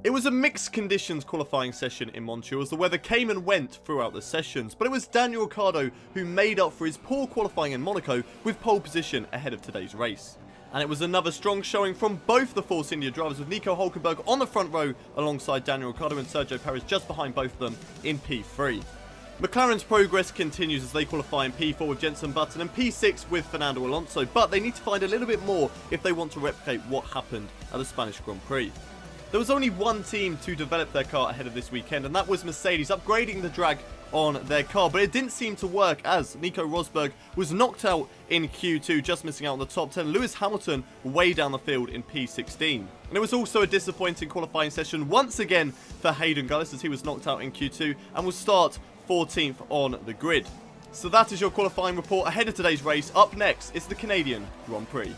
It was a mixed conditions qualifying session in Montreal as the weather came and went throughout the sessions, but it was Daniel Ricciardo who made up for his poor qualifying in Monaco with pole position ahead of today's race. And it was another strong showing from both the Force India drivers, with Nico Hülkenberg on the front row alongside Daniel Ricciardo and Sergio Perez just behind both of them in P3. McLaren's progress continues as they qualify in P4 with Jenson Button and P6 with Fernando Alonso, but they need to find a little bit more if they want to replicate what happened at the Spanish Grand Prix. There was only one team to develop their car ahead of this weekend, and that was Mercedes, upgrading the drag on their car, but it didn't seem to work as Nico Rosberg was knocked out in Q2, just missing out on the top 10. Lewis Hamilton way down the field in P16. And it was also a disappointing qualifying session once again for Hayden Gullis as he was knocked out in Q2 and will start 14th on the grid. So that is your qualifying report ahead of today's race. Up next is the Canadian Grand Prix.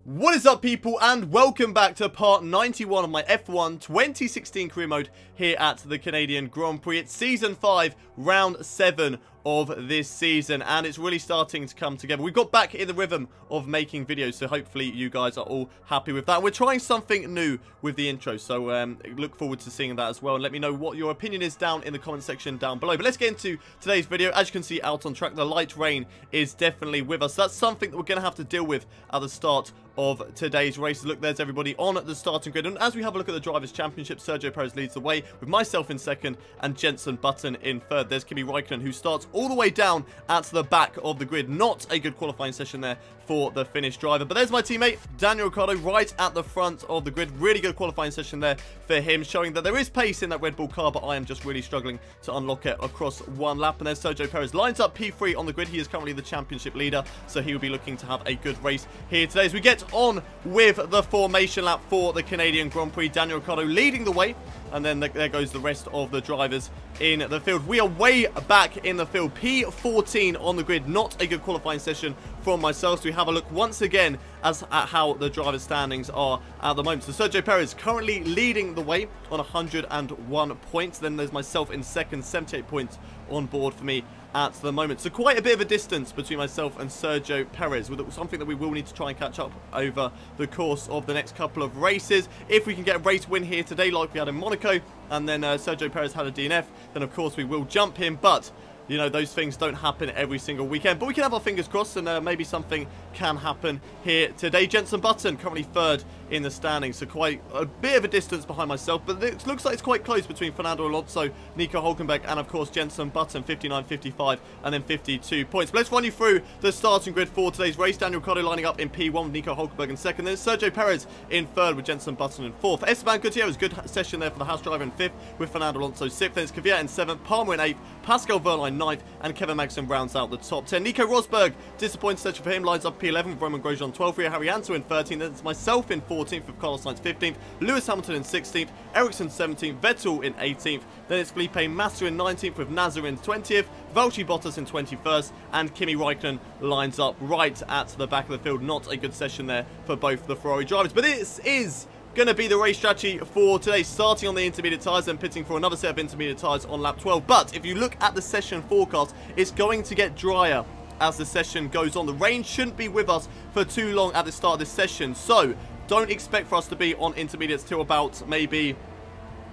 What is up, people, and welcome back to part 91 of my F1 2016 career mode here at the Canadian Grand Prix. It's season 5, round 7 of this season, and it's really starting to come together. We've got back in the rhythm of making videos, so hopefully you guys are all happy with that. We're trying something new with the intro, so look forward to seeing that as well, and let me know what your opinion is down in the comment section down below. But let's get into today's video. As you can see out on track, the light rain is definitely with us. That's something that we're going to have to deal with at the start of today's race. Look, there's everybody on the starting grid, and as we have a look at the Drivers' Championship, Sergio Perez leads the way with myself in second and Jenson Button in third. There's Kimi Raikkonen, who starts all the way down at the back of the grid. Not a good qualifying session there for the Finnish driver, but there's my teammate Daniel Ricciardo right at the front of the grid. Really good qualifying session there for him, showing that there is pace in that Red Bull car, but I am just really struggling to unlock it across one lap. And there's Sergio Perez, lines up P3 on the grid. He is currently the championship leader, so he will be looking to have a good race here today as we get on with the formation lap for the Canadian Grand Prix. Daniel Ricciardo leading the way, and then there goes the rest of the drivers in the field. We are way back in the field. P14 on the grid. Not a good qualifying session from myself. So we have a look once again at how the drivers' standings are at the moment. So Sergio Perez currently leading the way on 101 points. Then there's myself in second, 78 points on board for me at the moment. So quite a bit of a distance between myself and Sergio Perez, with something that we will need to try and catch up over the course of the next couple of races. If we can get a race win here today like we had in Monaco, and then Sergio Perez had a DNF, then of course we will jump him, but you know, those things don't happen every single weekend. But we can have our fingers crossed, and maybe something can happen here today. Jenson Button currently third in the standings, so quite a bit of a distance behind myself. But it looks like it's quite close between Fernando Alonso, Nico Hülkenberg, and of course Jenson Button. 59, 55, and then 52 points. But let's run you through the starting grid for today's race. Daniel Ricciardo lining up in P1 with Nico Hülkenberg in second. Then Sergio Perez in third with Jenson Button in fourth. Esteban Gutierrez, good session there for the house driver in fifth with Fernando Alonso sixth. Then it's Kvyat in seventh, Palmer in eighth, Pascal Wehrlein ninth, and Kevin Magnussen rounds out the top 10. Nico Rosberg, disappointing session for him, lines up P11 with Romain Grosjean 12th, Rio Haryanto in 13th, then it's myself in 14th with Carlos Sainz 15th, Lewis Hamilton in 16th, Ericsson 17th, Vettel in 18th, then it's Felipe Massa in 19th with Nasser in 20th, Valtteri Bottas in 21st, and Kimi Raikkonen lines up right at the back of the field. Not a good session there for both the Ferrari drivers, but this is going to be the race strategy for today, starting on the intermediate tyres and pitting for another set of intermediate tyres on lap 12. But if you look at the session forecast, it's going to get drier as the session goes on. The rain shouldn't be with us for too long at the start of this session, so don't expect for us to be on intermediates till about maybe,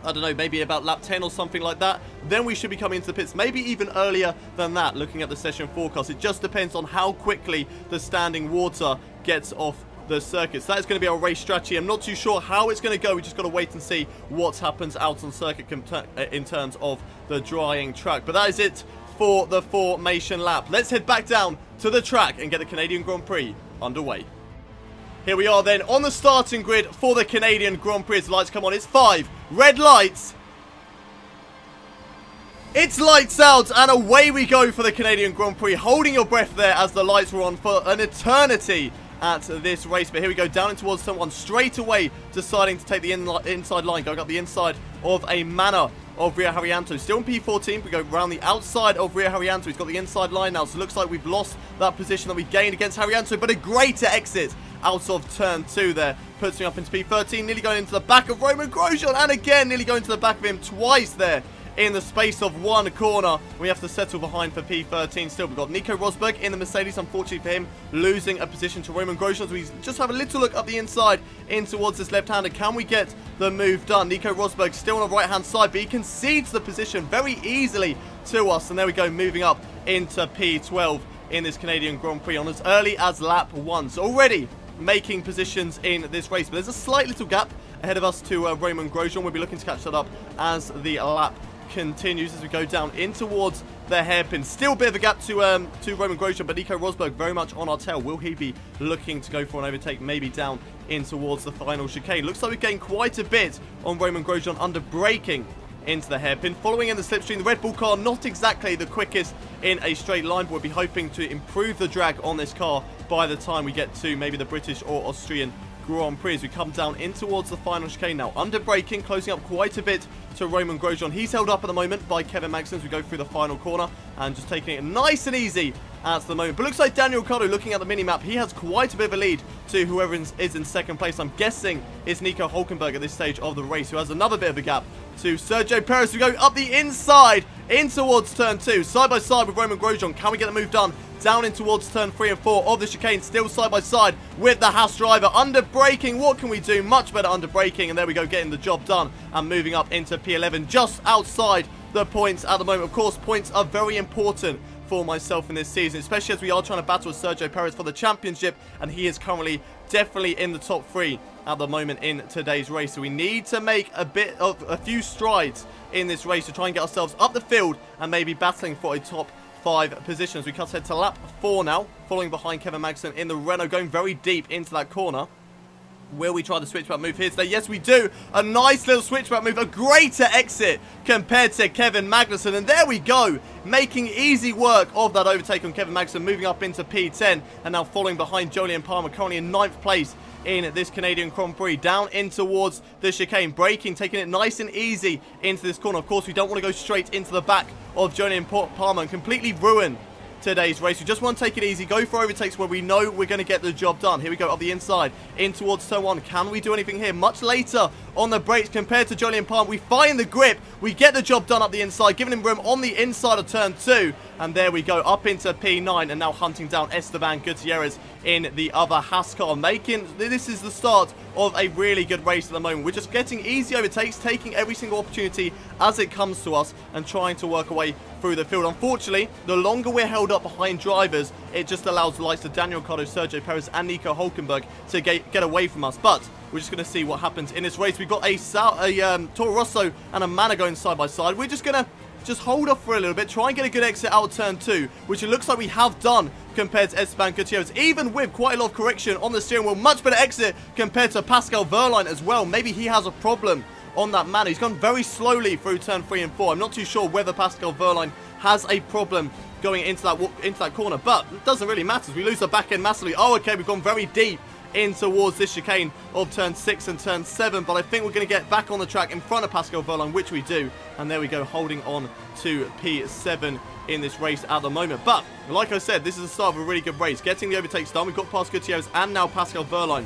I don't know, maybe about lap 10 or something like that. Then we should be coming into the pits, maybe even earlier than that, looking at the session forecast. It just depends on how quickly the standing water gets off the circuits. That is going to be our race strategy. I'm not too sure how it's going to go. We just got to wait and see what happens out on circuit in terms of the drying track. But that is it for the formation lap. Let's head back down to the track and get the Canadian Grand Prix underway. Here we are then on the starting grid for the Canadian Grand Prix. As the lights come on, it's 5 red lights. It's lights out, and away we go for the Canadian Grand Prix. Holding your breath there as the lights were on for an eternity at this race. But here we go, down in towards someone straight away, deciding to take the inside line, going up the inside of a manor of Rio Haryanto. Still in P14, we go around the outside of Rio Haryanto. He's got the inside line now, so it looks like we've lost that position that we gained against Haryanto, but a greater exit out of turn 2 there. Puts me up into P13, nearly going into the back of Romain Grosjean, and again nearly going to the back of him twice there in the space of one corner. We have to settle behind for P13 still. We've got Nico Rosberg in the Mercedes, unfortunately for him, losing a position to Roman Grosjean. So we just have a little look up the inside in towards this left-hander. Can we get the move done? Nico Rosberg still on the right-hand side, but he concedes the position very easily to us. And there we go, moving up into P12 in this Canadian Grand Prix on as early as lap 1. So already making positions in this race, but there's a slight little gap ahead of us to Roman Grosjean. We'll be looking to catch that up as the lap continues, as we go down in towards the hairpin. Still a bit of a gap to Roman Grosjean, but Nico Rosberg very much on our tail. Will he be looking to go for an overtake, maybe down in towards the final chicane? Looks like we've gained quite a bit on Roman Grosjean under braking into the hairpin. Following in the slipstream, the Red Bull car not exactly the quickest in a straight line, but we'll be hoping to improve the drag on this car by the time we get to maybe the British or Austrian Grand Prix as we come down in towards the final chicane now. Under braking, closing up quite a bit to Roman Grosjean. He's held up at the moment by Kevin Magnussen as we go through the final corner and just taking it nice and easy at the moment. But looks like Daniel Ricciardo, looking at the mini-map, he has quite a bit of a lead to whoever is in second place. I'm guessing it's Nico Hülkenberg at this stage of the race, who has another bit of a gap to Sergio Perez. We go up the inside in towards turn 2, side by side with Roman Grosjean. Can we get the move done? Down in towards turn 3 and 4 of the chicane, still side by side with the Haas driver. Under braking, what can we do? Much better under braking, and there we go, getting the job done and moving up into P11, just outside the points at the moment. Of course, points are very important for myself in this season, especially as we are trying to battle with Sergio Perez for the championship, and he is currently definitely in the top 3 at the moment in today's race. So we need to make a few strides in this race to try and get ourselves up the field and maybe battling for a top 5 positions. We cut ahead to lap 4 now, following behind Kevin Magnussen in the Renault, going very deep into that corner. Will we try the switchback move here today? Yes, we do. A nice little switchback move. A greater exit compared to Kevin Magnussen. And there we go. Making easy work of that overtake on Kevin Magnussen. Moving up into P10. And now following behind Jolyon Palmer. Currently in 9th place in this Canadian Grand Prix. Down in towards the chicane. Braking. Taking it nice and easy into this corner. Of course, we don't want to go straight into the back of Jolyon Palmer and completely ruin today's race. We just want to take it easy, go for overtakes where we know we're going to get the job done. Here we go up the inside in towards turn 1. Can we do anything here? Much later on the brakes compared to Jolyon Palmer. We find the grip, we get the job done up the inside, giving him room on the inside of turn 2, and there we go up into P9 and now hunting down Esteban Gutierrez in the other Haas car. This is the start of a really good race at the moment. We're just getting easy overtakes, taking every single opportunity as it comes to us and trying to work our way through the field. Unfortunately, the longer we're held up behind drivers, it just allows the likes of Daniel Ricciardo, Sergio Perez and Nico Hülkenberg to get away from us. But we're just going to see what happens in this race. We've got a Toro Rosso and a Manor going side by side. We're just going to hold off for a little bit, try and get a good exit out of turn 2, which it looks like we have done compared to Esteban Gutierrez, even with quite a lot of correction on the steering wheel. Much better exit compared to Pascal Wehrlein as well. Maybe he has a problem on that Manor. He's gone very slowly through turn 3 and 4. I'm not too sure whether Pascal Wehrlein has a problem going into that corner, but it doesn't really matter. We lose the back end massively. Oh, okay, we've gone very deep in towards this chicane of turn 6 and turn 7, but I think we're going to get back on the track in front of Pascal Wehrlein, which we do, and there we go, holding on to P7 in this race at the moment. But like I said, this is the start of a really good race, getting the overtakes done. We've got past Gutierrez and now Pascal Wehrlein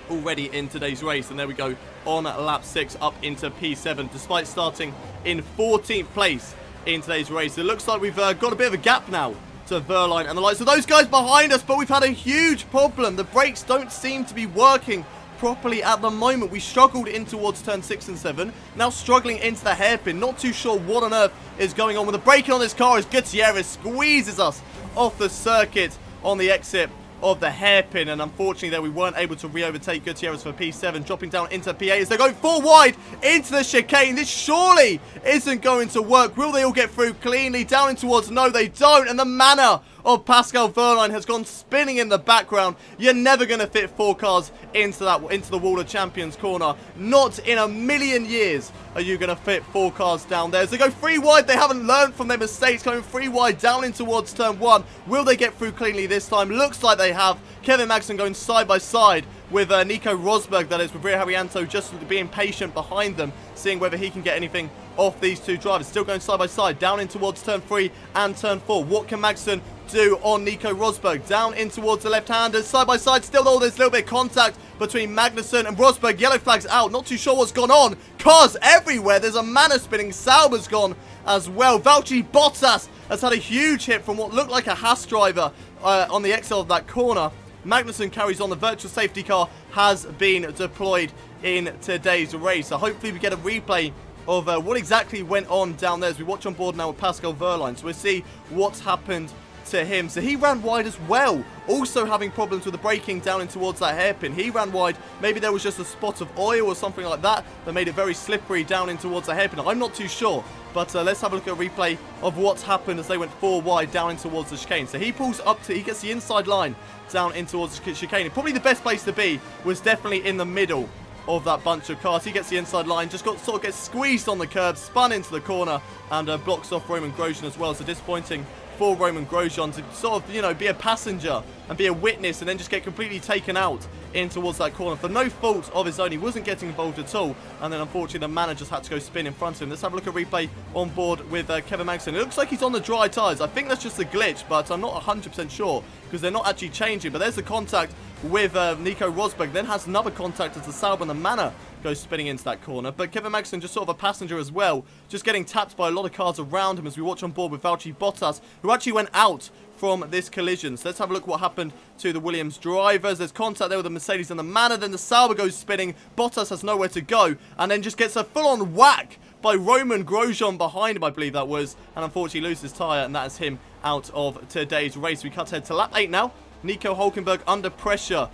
already in today's race, and there we go on lap 6 up into P7 despite starting in 14th place in today's race. It looks like we've got a bit of a gap now to Wehrlein and the likes of those guys behind us, but we've had a huge problem. The brakes don't seem to be working properly at the moment. We struggled in towards turn 6 and 7, now struggling into the hairpin. Not too sure what on earth is going on with the braking on this car as Gutierrez squeezes us off the circuit on the exit of the hairpin, and unfortunately there we weren't able to re-overtake Gutierrez for P7, dropping down into P8 as they're going 4 wide into the chicane. This surely isn't going to work. Will they all get through cleanly? Down in towards, no they don't, and the Manor of Pascal Wehrlein has gone spinning in the background. You're never going to fit 4 cars into the Wall of Champions corner. Not in a million years are you going to fit 4 cars down there. As they go 3 wide, they haven't learned from their mistakes, going 3 wide down in towards turn 1. Will they get through cleanly this time? Looks like they have. Kevin Magnussen going side by side with Nico Rosberg, that is, with Rio Haryanto just being patient behind them, seeing whether he can get anything off these 2 drivers. Still going side by side, down in towards turn 3 and turn 4. What can Magnussen do on Nico Rosberg. Down in towards the left-handers. Side by side still, though, there's a little bit of contact between Magnussen and Rosberg. Yellow flag's out. Not too sure what's gone on. Cars everywhere. There's a manor spinning. Sauber's gone as well. Valtteri Bottas has had a huge hit from what looked like a Haas driver on the exit of that corner. Magnussen carries on. The virtual safety car has been deployed in today's race. So hopefully we get a replay of what exactly went on down there as we watch on board now with Pascal Wehrlein. So we'll see what's happened to him. So he ran wide as well, also having problems with the braking down in towards that hairpin. He ran wide. Maybe there was just a spot of oil or something like that that made it very slippery down in towards the hairpin. I'm not too sure, but let's have a look at a replay of what's happened as they went 4 wide down in towards the chicane. So he pulls up to, he gets the inside line down in towards the chicane. Probably the best place to be was definitely in the middle of that bunch of cars. He gets the inside line, just sort of gets squeezed on the curb, spun into the corner, and blocks off Roman Grosjean as well. So disappointing for Roman Grosjean to sort of, you know, be a passenger and be a witness and then just get completely taken out in towards that corner for no fault of his own. He wasn't getting involved at all, and then unfortunately the man just had to go spin in front of him. Let's have a look at a replay on board with Kevin Magnussen. It looks like he's on the dry tyres. I think that's just a glitch, but I'm not 100% sure because they're not actually changing. But there's the contact with Nico Rosberg, then has another contact as the Sauber and the Manor goes spinning into that corner. But Kevin Magnussen just sort of a passenger as well, just getting tapped by a lot of cars around him as we watch on board with Valtteri Bottas, who actually went out from this collision. So let's have a look what happened to the Williams drivers. There's contact there with the Mercedes and the Manor, then the Sauber goes spinning. Bottas has nowhere to go, and then just gets a full-on whack by Roman Grosjean behind him, I believe that was, and unfortunately loses his tyre, and that is him out of today's race. We cut ahead to lap 8 now. Nico Hülkenberg under pressure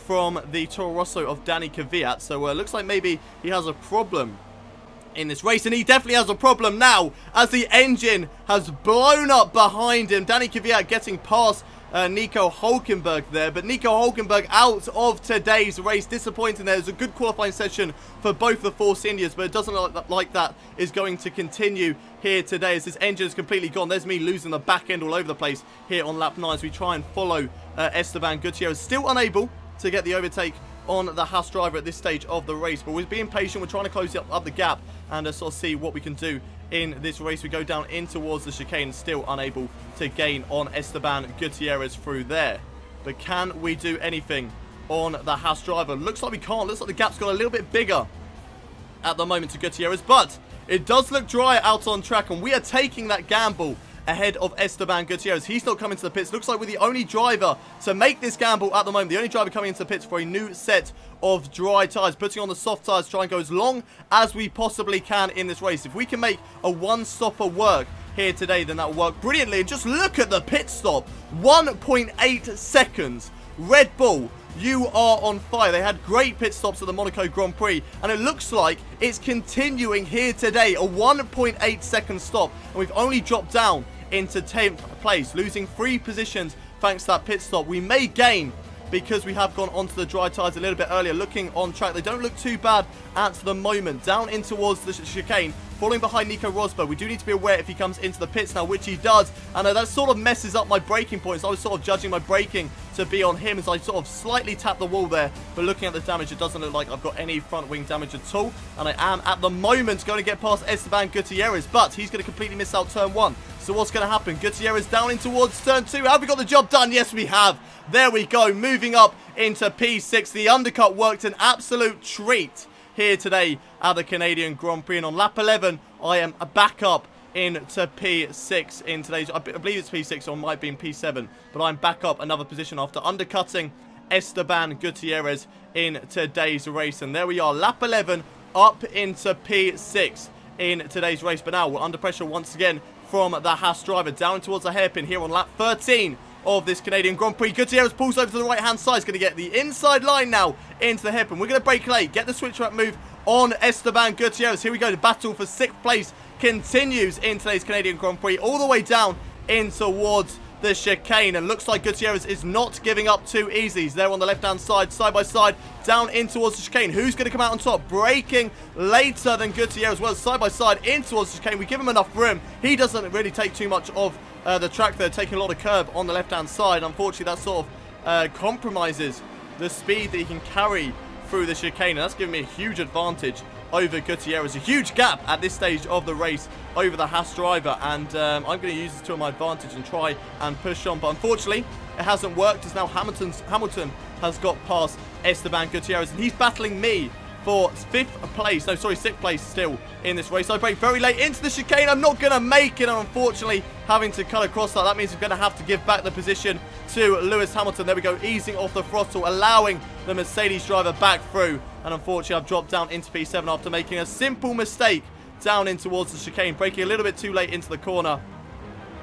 from the Toro Rosso of Danny Kvyat. So looks like maybe he has a problem in this race, and he definitely has a problem now as the engine has blown up behind him. Danny Kvyat getting past Nico Hülkenberg there, but Nico Hülkenberg out of today's race. Disappointing there. It was a good qualifying session for both the Force Indias, but it doesn't look like that is going to continue here today as this engine is completely gone. There's me losing the back end all over the place here on lap 9 as we try and follow Esteban Gutierrez. Still unable to get the overtake on the Haas driver at this stage of the race, but we're being patient. We're trying to close up the gap and sort of see what we can do in this race. We go down in towards the chicane, still unable to gain on Esteban Gutierrez through there. But can we do anything on the Haas driver? Looks like we can't. Looks like the gap's got a little bit bigger at the moment to Gutierrez, but it does look dry out on track, and we are taking that gamble ahead of Esteban Gutierrez. He's not coming to the pits. Looks like we're the only driver to make this gamble at the moment. The only driver coming into the pits for a new set of dry tyres. Putting on the soft tyres, try and go as long as we possibly can in this race. If we can make a one-stopper work here today, then that will work brilliantly. And just look at the pit stop. 1.8 seconds. Red Bull, you are on fire. They had great pit stops at the Monaco Grand Prix, and it looks like it's continuing here today. A 1.8 second stop, and we've only dropped down into 10th place, losing 3 positions thanks to that pit stop. We may gain because we have gone onto the dry tyres a little bit earlier. Looking on track, they don't look too bad at the moment. Down in towards the chicane, falling behind Nico Rosberg. We do need to be aware if he comes into the pits now, which he does. And that sort of messes up my braking points. I was sort of judging my braking to be on him as I sort of slightly tapped the wall there. But looking at the damage, it doesn't look like I've got any front wing damage at all. And I am, at the moment, going to get past Esteban Gutierrez. But he's going to completely miss out turn 1. So what's going to happen? Gutierrez down in towards turn 2. Have we got the job done? Yes, we have. There we go. Moving up into P6. The undercut worked an absolute treat here today at the Canadian Grand Prix. And on lap 11, I am back up into P6 in today's... I believe it's P6 or it might be in P7. But I'm back up another position after undercutting Esteban Gutierrez in today's race. And there we are. Lap 11 up into P6 in today's race. But now we're under pressure once again from the Haas driver down towards the hairpin here on lap 13 of this Canadian Grand Prix. Gutierrez pulls over to the right hand side. He's going to get the inside line now into the hairpin. We're going to brake late, get the switch track move on Esteban Gutierrez. Here we go. The battle for 6th place continues in today's Canadian Grand Prix, all the way down in towards the chicane, and looks like Gutierrez is not giving up too easy. He's there on the left hand side, side by side, down in towards the chicane. Who's going to come out on top? Braking later than Gutierrez. Well, side by side in towards the chicane. We give him enough room. He doesn't really take too much of the track there, taking a lot of curb on the left hand side. Unfortunately, that sort of compromises the speed that he can carry through the chicane, and that's giving me a huge advantage over Gutierrez. A huge gap at this stage of the race over the Haas driver, and I'm going to use this to my advantage and try and push on, but unfortunately it hasn't worked, as now Hamilton has got past Esteban Gutierrez, and he's battling me for 6th place still in this race. I brake very late into the chicane. I'm not going to make it, and unfortunately having to cut across that. That means I'm going to have to give back the position to Lewis Hamilton. There we go, easing off the throttle, allowing the Mercedes driver back through, and unfortunately I've dropped down into P7 after making a simple mistake down in towards the chicane, braking a little bit too late into the corner.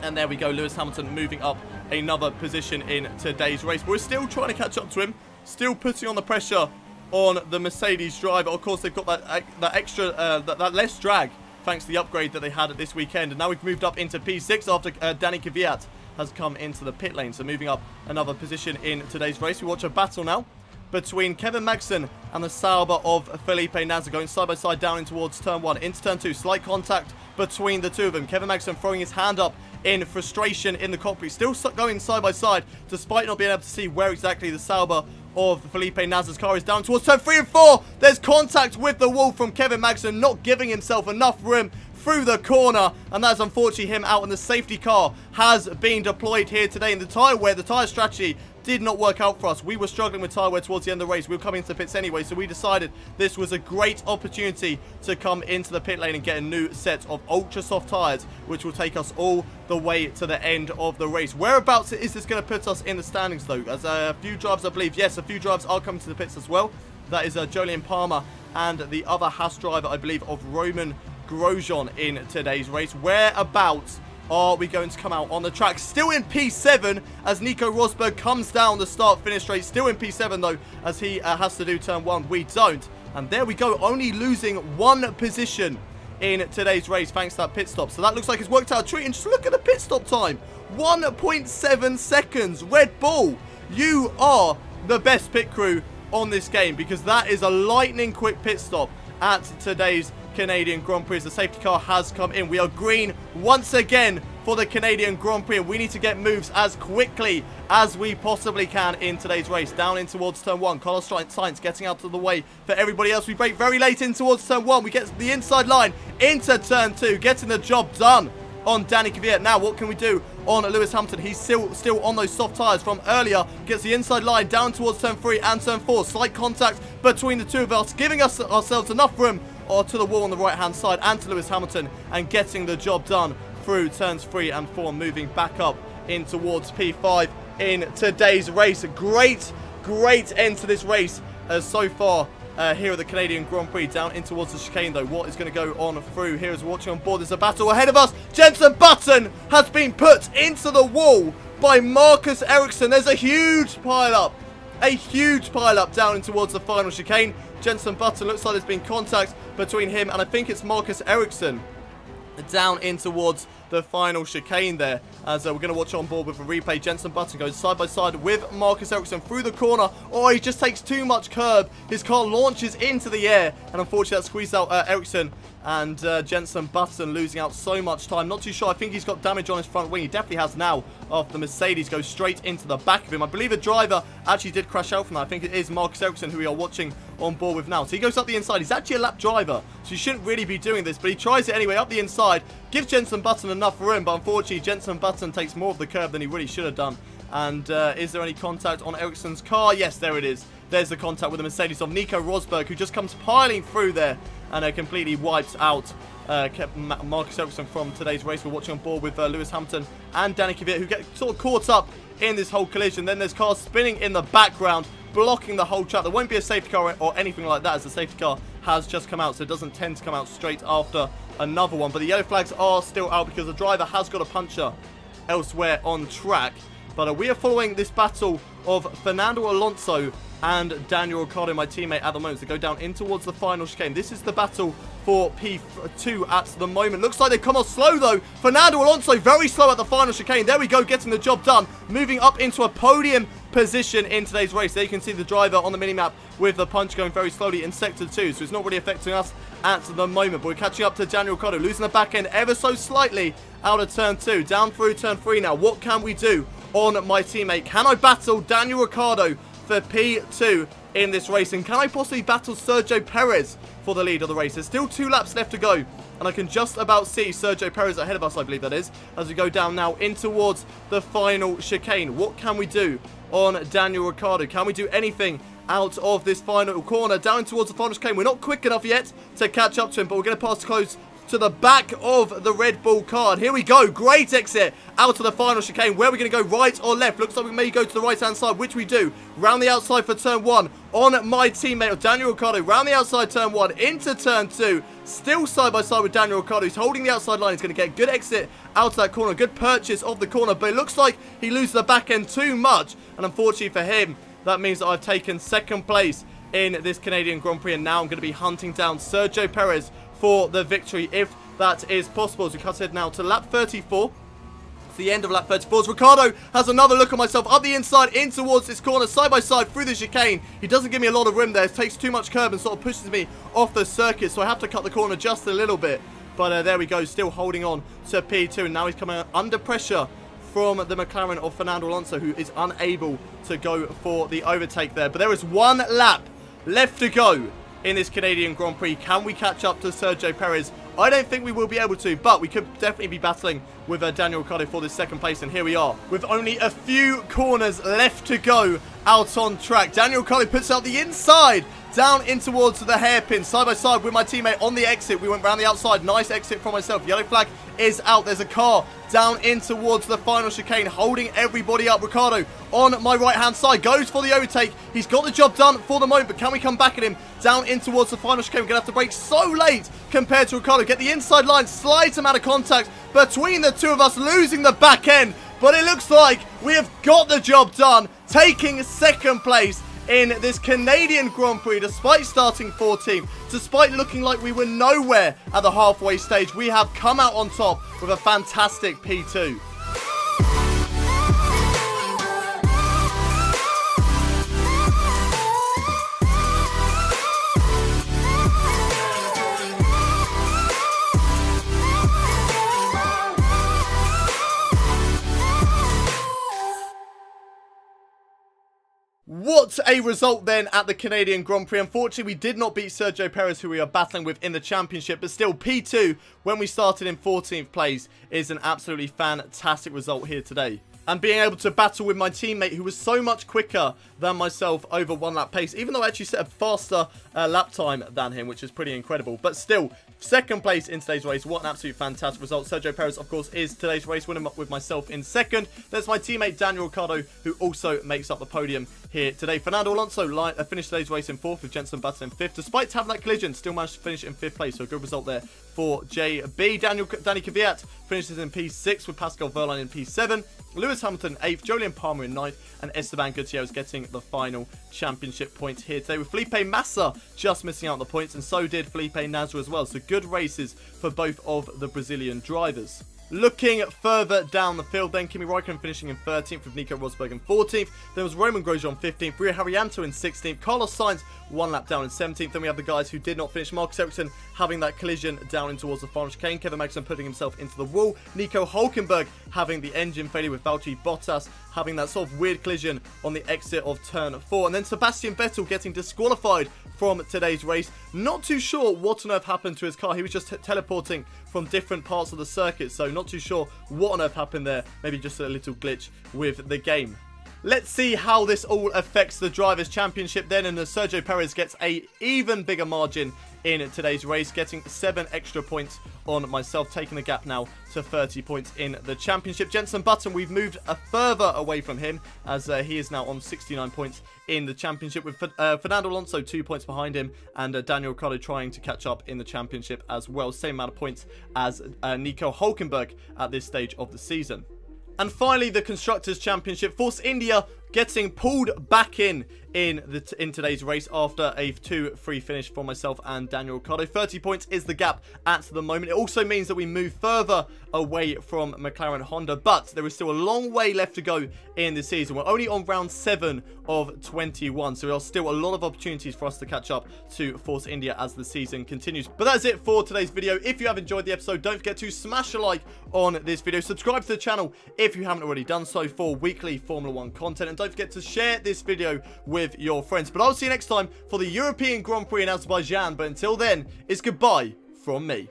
And there we go, Lewis Hamilton moving up another position in today's race. But we're still trying to catch up to him, still putting on the pressure on the Mercedes driver. Of course, they've got that extra, that less drag thanks to the upgrade that they had at this weekend. And now we've moved up into P6 after Danny Kvyat has come into the pit lane. So moving up another position in today's race. We watch a battle now between Kevin Magnussen and the Sauber of Felipe Nasr, going side by side down in towards turn 1. Into turn 2, slight contact between the two of them. Kevin Magnussen throwing his hand up in frustration in the cockpit, still going side by side despite not being able to see where exactly the Sauber of Felipe Nasr's car is. Down towards turn 3 and 4. There's contact with the wall from Kevin Magnussen, not giving himself enough room through the corner, and that's unfortunately him out, and the safety car has been deployed here today. In the tyre wear, the tyre strategy did not work out for us. We were struggling with tyre wear towards the end of the race. We were coming into the pits anyway, so we decided this was a great opportunity to come into the pit lane and get a new set of ultra soft tyres, which will take us all the way to the end of the race. Whereabouts is this going to put us in the standings though? As a few drivers, I believe, yes, a few drivers are coming to the pits as well. That is Jolyon Palmer and the other Haas driver, I believe, of Roman Grosjean in today's race. Whereabouts are we going to come out on the track? Still in P7 as Nico Rosberg comes down the start-finish race. Still in P7 though, as he has to do turn 1. We don't. And there we go, only losing 1 position in today's race thanks to that pit stop. So that looks like it's worked out a treat. And just look at the pit stop time, 1.7 seconds. Red Bull, you are the best pit crew on this game, because that is a lightning quick pit stop at today's Canadian Grand Prix. As the safety car has come in, we are green once again for the Canadian Grand Prix, and we need to get moves as quickly as we possibly can in today's race. Down in towards turn 1, Carlos Sainz getting out of the way for everybody else. We brake very late in towards turn 1. We get the inside line into turn 2, getting the job done on Danny Kvyat. Now what can we do on Lewis Hamilton? He's still on those soft tyres from earlier. Gets the inside line down towards turn 3 and turn 4. Slight contact between the two of us, giving us ourselves enough room to the wall on the right hand side and to Lewis Hamilton, and getting the job done through turns 3 and 4, moving back up in towards P5 in today's race. Great end to this race so far here at the Canadian Grand Prix. Down in towards the chicane though, what is going to go on through here as we're watching on board? There's a battle ahead of us. Jenson Button has been put into the wall by Marcus Ericsson. There's a huge pile up down in towards the final chicane. Jenson Button, looks like there's been contact between him and I think it's Marcus Ericsson down in towards the final chicane there, as we're going to watch on board with a replay. Jenson Button goes side by side with Marcus Ericsson through the corner. Oh, he just takes too much curb. His car launches into the air, and unfortunately that squeezed out Ericsson, and Jenson Button losing out so much time. Not too sure. I think he's got damage on his front wing. He definitely has now, after the Mercedes goes straight into the back of him. I believe a driver actually did crash out from that. I think it is Marcus Ericsson who we are watching on board with now. So he goes up the inside. He's actually a lap driver, so he shouldn't really be doing this, but he tries it anyway up the inside. Gives Jenson Button enough room, but unfortunately Jenson Button takes more of the curb than he really should have done. And is there any contact on Ericsson's car? Yes, there it is. There's the contact with the Mercedes of Nico Rosberg, who just comes piling through there and completely wipes out Marcus Ericsson from today's race. We're watching on board with Lewis Hamilton and Danny Kvyat, who get sort of caught up in this whole collision. Then there's cars spinning in the background, blocking the whole track. There won't be a safety car or anything like that, as the safety car has just come out, so it doesn't tend to come out straight after another one. But the yellow flags are still out because the driver has got a puncture elsewhere on track. But we are following this battle of Fernando Alonso and Daniel Ricciardo, my teammate at the moment, to go down in towards the final chicane. This is the battle for P2 at the moment. Looks like they've come off slow though. Fernando Alonso very slow at the final chicane. There we go, getting the job done. Moving up into a podium position in today's race. There you can see the driver on the minimap with the punch going very slowly in sector 2. So it's not really affecting us at the moment. But we're catching up to Daniel Ricciardo, losing the back end ever so slightly out of turn 2. Down through turn 3 now. What can we do on my teammate? Can I battle Daniel Ricciardo for P2 in this race. And can I possibly battle Sergio Perez for the lead of the race? There's still 2 laps left to go, and I can just about see Sergio Perez ahead of us, I believe that is, as we go down now in towards the final chicane. What can we do on Daniel Ricciardo? Can we do anything out of this final corner down towards the final chicane? We're not quick enough yet to catch up to him, but we're going to pass close to the back of the Red Bull car. And here we go. Great exit out of the final chicane. Where are we going to go, right or left? Looks like we may go to the right-hand side, which we do. Round the outside for turn 1 on my teammate, Daniel Ricciardo. Round the outside turn 1 into turn 2. Still side by side with Daniel Ricciardo. He's holding the outside line. He's going to get a good exit out of that corner. Good purchase of the corner. But it looks like he loses the back end too much. And unfortunately for him, that means that I've taken 2nd place in this Canadian Grand Prix. And now I'm going to be hunting down Sergio Perez for the victory, if that is possible. As we cut ahead now to lap 34. It's the end of lap 34. As Ricciardo has another look at myself up the inside, in towards this corner, side by side through the chicane. He doesn't give me a lot of room there. It takes too much curb and sort of pushes me off the circuit, so I have to cut the corner just a little bit. But there we go, still holding on to P2, and now he's coming under pressure from the McLaren of Fernando Alonso, who is unable to go for the overtake there. But there is 1 lap left to go in this Canadian Grand Prix. Can we catch up to Sergio Perez? I don't think we will be able to, but we could definitely be battling with Daniel Ricciardo for this 2nd place. And here we are, with only a few corners left to go out on track. Daniel Ricciardo puts out the inside, down in towards the hairpin, side by side with my teammate on the exit. We went round the outside. Nice exit from myself. Yellow flag is out. There's a car down in towards the final chicane, holding everybody up. Ricciardo on my right-hand side goes for the overtake. He's got the job done for the moment, but can we come back at him down in towards the final chicane? We're going to have to brake so late compared to Ricciardo. Get the inside line, slides him out of contact between the two of us, losing the back end. But it looks like we have got the job done, taking 2nd place in this Canadian Grand Prix, despite starting 14th, despite looking like we were nowhere at the halfway stage. We have come out on top with a fantastic P2. What a result then at the Canadian Grand Prix. Unfortunately, we did not beat Sergio Perez, who we are battling with in the championship. But still, P2, when we started in 14th place, is an absolutely fantastic result here today. And being able to battle with my teammate, who was so much quicker than myself over 1 lap pace, even though I actually set a faster lap time than him, which is pretty incredible. But still, 2nd place in today's race. What an absolute fantastic result. Sergio Perez, of course, is today's race winner with myself in 2nd. There's my teammate Daniel Ricciardo, who also makes up the podium here today. Fernando Alonso finished today's race in 4th, with Jenson Button in 5th. Despite having that collision, still managed to finish in 5th place, so a good result there for JB. Danny Kvyat finishes in P6, with Pascal Wehrlein in P7. Lewis Hamilton 8th, Jolyon Palmer in 9th, and Esteban Gutierrez getting the final championship points here today, with Felipe Massa just missing out on the points, and so did Felipe Nasr as well. So good races for both of the Brazilian drivers. Looking further down the field then, Kimi Räikkönen finishing in 13th, with Nico Rosberg in 14th. There was Roman Grosjean 15th, Rio Haryanto in 16th, Carlos Sainz 1 lap down in 17th. Then we have the guys who did not finish. Marcus Ericsson having that collision down in towards the final chicane. Kevin Magnussen putting himself into the wall. Nico Hülkenberg having the engine failure, with Valtteri Bottas having that sort of weird collision on the exit of turn 4. And then Sebastian Vettel getting disqualified from today's race. Not too sure what on earth happened to his car. He was just teleporting from different parts of the circuit, so not too sure what on earth happened there. Maybe just a little glitch with the game. Let's see how this all affects the Drivers' Championship then, and Sergio Perez gets a even bigger margin in today's race, getting 7 extra points on myself, taking the gap now to 30 points in the championship. Jenson Button, we've moved further away from him, as he is now on 69 points in the championship, with Fernando Alonso 2 points behind him, and Daniel Ricciardo trying to catch up in the championship as well. Same amount of points as Nico Hülkenberg at this stage of the season. And finally, the Constructors' Championship. Force India getting pulled back in today's race after a 2-3 finish for myself and Daniel Ricciardo. 30 points is the gap at the moment. It also means that we move further away from McLaren Honda, but there is still a long way left to go in the season. We're only on round 7 of 21, so there are still a lot of opportunities for us to catch up to Force India as the season continues. But that's it for today's video. If you have enjoyed the episode, don't forget to smash a like on this video. Subscribe to the channel if you haven't already done so for weekly Formula 1 content. And and don't forget to share this video with your friends. But I'll see you next time for the European Grand Prix in Azerbaijan. But until then, it's goodbye from me.